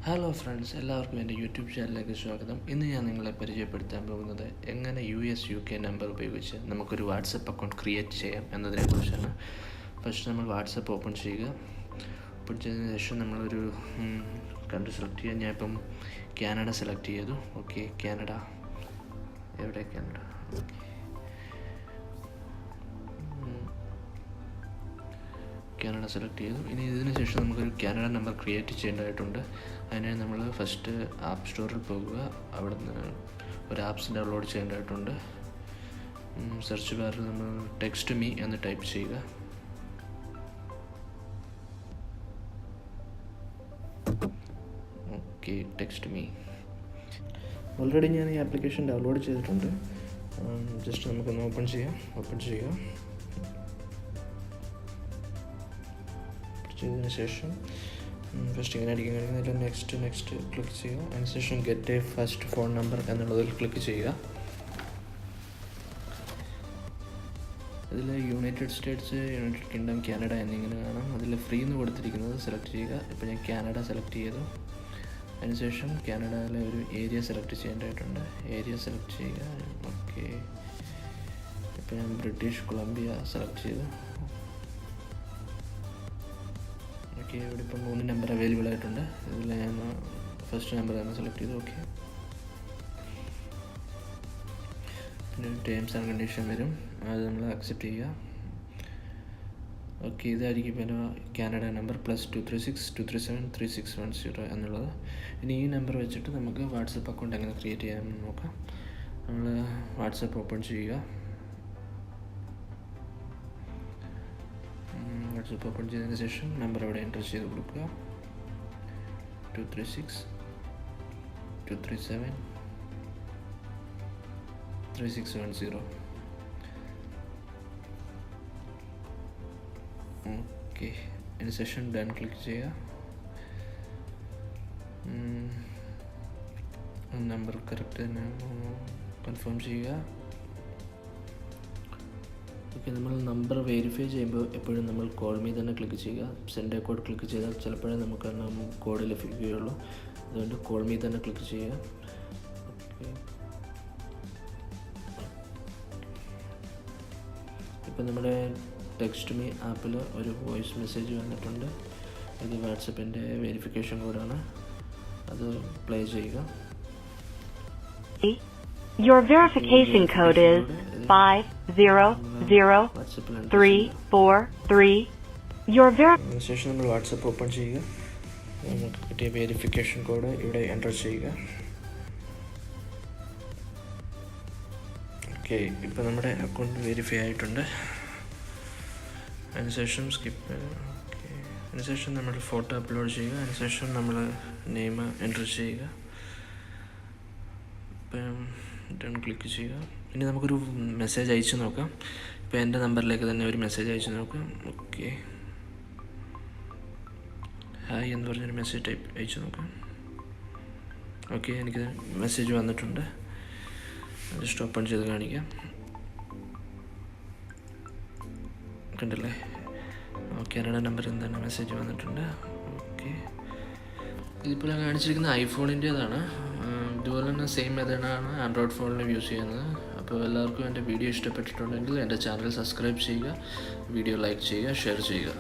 Hello friends, എല്ലാവർക്കും എൻ്റെ YouTube ചാനലിലേക്ക് സ്വാഗതം. ഇന്ന് ഞാൻ നിങ്ങളെ പരിചയപ്പെടുത്താൻ പോകുന്നത് എങ്ങനെ UK നമ്പർ ഉപയോഗിച്ച് നമുക്കൊരു വാട്സപ്പ് അക്കൗണ്ട് ക്രിയേറ്റ് ചെയ്യാം എന്നതിനെക്കുറിച്ചാണ്. ഫസ്റ്റ് നമ്മൾ വാട്സപ്പ് ഓപ്പൺ ചെയ്യുക. ഓപ്പൺ ചെയ്തതിന് ശേഷം നമ്മളൊരു കൺട്രി സെലക്ട് ചെയ്യുക. ഞാൻ ഇപ്പം കാനഡ സെലക്ട് ചെയ്തു. ഓക്കെ, കാനഡ എവിടെ? കാനഡ. ഓക്കെ, കാനഡ സെലക്ട് ചെയ്തു. ഇനി ഇതിന് ശേഷം നമുക്കൊരു കാനഡ നമ്പർ ക്രിയേറ്റ് ചെയ്യേണ്ടതായിട്ടുണ്ട്. അതിനായി നമ്മൾ ഫസ്റ്റ് ആപ്പ് സ്റ്റോറിൽ പോകുക. അവിടെ നിന്ന് ഒരു ആപ്സ് ഡൗൺലോഡ് ചെയ്യേണ്ടതായിട്ടുണ്ട്. സെർച്ച് ബാറിൽ നമ്മൾ ടെക്സ്റ്റ് മീ എന്ന് ടൈപ്പ് ചെയ്യുക. Okay, text me. ഓൾറെഡി ഞാൻ ഈ ആപ്ലിക്കേഷൻ ഡൗൺലോഡ് ചെയ്തിട്ടുണ്ട്. ജസ്റ്റ് നമുക്കൊന്ന് ഓപ്പൺ ചെയ്യുക. ചെയ്തതിന് ശേഷം ഫസ്റ്റ് ഇങ്ങനെ അടിക്കാൻ കഴിയുന്നില്ല. നെക്സ്റ്റ് ക്ലിക്ക് ചെയ്യുക. അതിനുശേഷം get A first phone number എന്നുള്ളതിൽ ക്ലിക്ക് ചെയ്യുക. അതിൽ United States, United kingdom, Canada എന്നിങ്ങനെ കാണാം. അതിൽ ഫ്രീ എന്ന് കൊടുത്തിരിക്കുന്നത് സെലക്ട് ചെയ്യുക. ഇപ്പോൾ ഞാൻ കാനഡ സെലക്ട് ചെയ്തു. അതിനുശേഷം കാനഡയിലെ ഒരു ഏരിയ സെലക്ട് ചെയ്യേണ്ടതായിട്ടുണ്ട്. ഏരിയ സെലക്ട് ചെയ്യുക. ഓക്കെ, ഇപ്പോൾ ഞാൻ ബ്രിട്ടീഷ് കൊളംബിയ സെലക്ട് ചെയ്തു. ഓക്കെ, ഇവിടെ ഇപ്പം 3 നമ്പർ അവൈലബിൾ ആയിട്ടുണ്ട്. ഇതിൽ ഞാൻ ഫസ്റ്റ് നമ്പർ തന്നെ സെലക്ട് ചെയ്തു. ഓക്കെ, പിന്നെ ടേംസ് ആൻഡ് കണ്ടീഷൻ വരും, അത് നമ്മൾ അക്സെപ്റ്റ് ചെയ്യുക. ഓക്കെ, ഇതായിരിക്കും പിന്നെ കാനഡ നമ്പർ +236 237 3610 എന്നുള്ളത്. ഇനി ഈ നമ്പർ വെച്ചിട്ട് നമുക്ക് വാട്സപ്പ് അക്കൗണ്ട് എങ്ങനെ ക്രിയേറ്റ് ചെയ്യാമെന്ന് നോക്കാം. നമ്മൾ വാട്സപ്പ് ഓപ്പൺ ചെയ്യുക. വാട്സപ്പ് ഓപ്പൺ ചെയ്തതിന് ശേഷം നമ്പർ അവിടെ എൻ്റർ ചെയ്ത് കൊടുക്കുക. 236 237 3610. ഓക്കെ, അതിന് ശേഷം ഡൺ ക്ലിക്ക് ചെയ്യുക. നമ്പർ കറക്റ്റ് തന്നെ കൺഫേം ചെയ്യുക. ഓക്കെ, നമ്മൾ നമ്പർ വെരിഫൈ ചെയ്യുമ്പോൾ എപ്പോഴും നമ്മൾ കോൾ മീ തന്നെ ക്ലിക്ക് ചെയ്യുക. സെൻഡ് എ കോഡ് ക്ലിക്ക് ചെയ്താൽ ചിലപ്പോഴേ നമുക്ക് കോഡ് ലഭിക്കുകയുള്ളൂ. അതുകൊണ്ട് കോൾ മീ തന്നെ ക്ലിക്ക് ചെയ്യുക. ഓക്കെ, ഇപ്പം നമ്മുടെ ടെക്സ്റ്റ് മീ ആപ്പിൽ ഒരു വോയിസ് മെസ്സേജ് വന്നിട്ടുണ്ട്. ഇത് വാട്സപ്പിൻ്റെ വെരിഫിക്കേഷൻ കോഡാണ്. അത് പ്ലേ ചെയ്യുക. Your verification code is 500343. ശേഷം നമ്മൾ വാട്സപ്പ് ഓപ്പൺ ചെയ്യുക. നമുക്ക് കിട്ടിയ വെരിഫിക്കേഷൻ കോഡ് ഇവിടെ എൻ്റർ ചെയ്യുക. ഓക്കെ, ഇപ്പോൾ നമ്മുടെ അക്കൗണ്ട് വെരിഫൈ ആയിട്ടുണ്ട്. അതിനുശേഷം അതിനുശേഷം നമ്മൾ ഫോട്ടോ അപ്ലോഡ് ചെയ്യുക. അതിനുശേഷം നമ്മൾ നെയിം എൻ്റർ ചെയ്യുക. ഇപ്പം ഡൺ ക്ലിക്ക് ചെയ്യുക. ഇനി നമുക്കൊരു മെസ്സേജ് അയച്ചു നോക്കാം. ഇപ്പോൾ എൻ്റെ നമ്പറിലേക്ക് തന്നെ ഒരു മെസ്സേജ് അയച്ചു നോക്കാം. ഓക്കെ, ഹായ് എന്ന് പറഞ്ഞൊരു മെസ്സേജ് അയച്ചു നോക്കാം. ഓക്കെ, എനിക്ക് മെസ്സേജ് വന്നിട്ടുണ്ട്. ജസ്റ്റ് ഓപ്പൺ ചെയ്ത് കാണിക്കാം. കണ്ടല്ലേ, കാനഡ നമ്പറിൽ നിന്ന് തന്നെ മെസ്സേജ് വന്നിട്ടുണ്ട്. ഓക്കെ, ഇതിപ്പോൾ ഞാൻ കാണിച്ചിരിക്കുന്ന ഐഫോണിൻ്റേതാണ്. ഇതുപോലെ തന്നെ സെയിം മെത്തേഡാണ് ആൻഡ്രോയിഡ് ഫോണിലും യൂസ് ചെയ്യുന്നത്. അപ്പോൾ എല്ലാവർക്കും എൻ്റെ വീഡിയോ ഇഷ്ടപ്പെട്ടിട്ടുണ്ടെങ്കിൽ എൻ്റെ ചാനൽ സബ്സ്ക്രൈബ് ചെയ്യുക, വീഡിയോ ലൈക്ക് ചെയ്യുക, ഷെയർ ചെയ്യുക.